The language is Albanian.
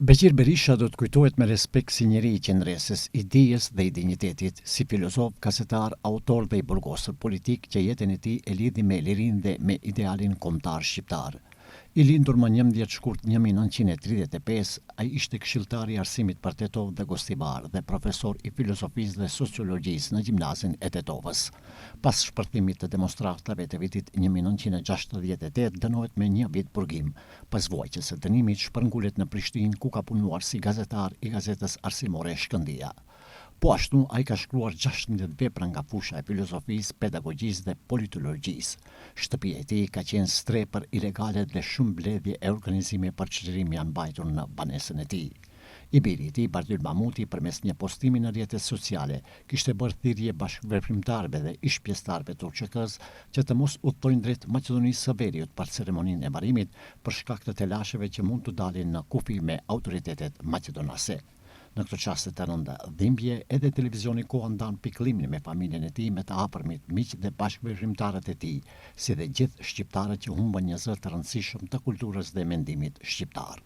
Beqir Berisha do të kujtohet me respekt si njeri i qendresës, idejes dhe i dinjitetit, si filozof, gazetar, autor dhe i burgosur politik që jetën e tij e lidhi me lirinë dhe me idealin kombëtar shqiptar. I lindur më 11 shkurt 1935, ai ishte këshilltar i arsimit për Tetov dhe Gostivar dhe profesor i filozofisë dhe sociologjisë në gjimnazin e Tetovës. Pas shpërthimit të demonstratave të vitit 1968, dënohet me 1 vit purgim. Pas vuajtjes së dënimit, shpërngulet në Prishtinë, ku ka punuar si gazetar i gazetës arsimore Shkëndija. Po ashtu, ai ka shkruar 16 vepra nga fusha e filozofisë, pedagogjisë dhe politologjisë. Shtëpia e tij ka qenë strepër ilegale dhe shumë mbledhje e organizime për çlirim janë mbajtur në banesën e tij. I biri i tij, Bardyl Mamuti, përmes një postimi në rrjetet sociale, kishte bërë thirrje bashkëveprimtarëve dhe ish pjesëtarëve të UÇK-s që të mos udhtojnë drejt Maqedonisë së Veriut për ceremoninë e marrimit për shkak të telasheve që mund të dalin në kufi me autoritetet maqedonase. Në këto çaste të rënda dhimbje, edhe televizioni Koha ndan pikëllimin me familjen e tij, me të afërmit, miq dhe bashkëveprimtarët e tij, si dhe gjithë shqiptarët që humbën një zër të rëndësishëm të kulturës dhe mendimit shqiptar.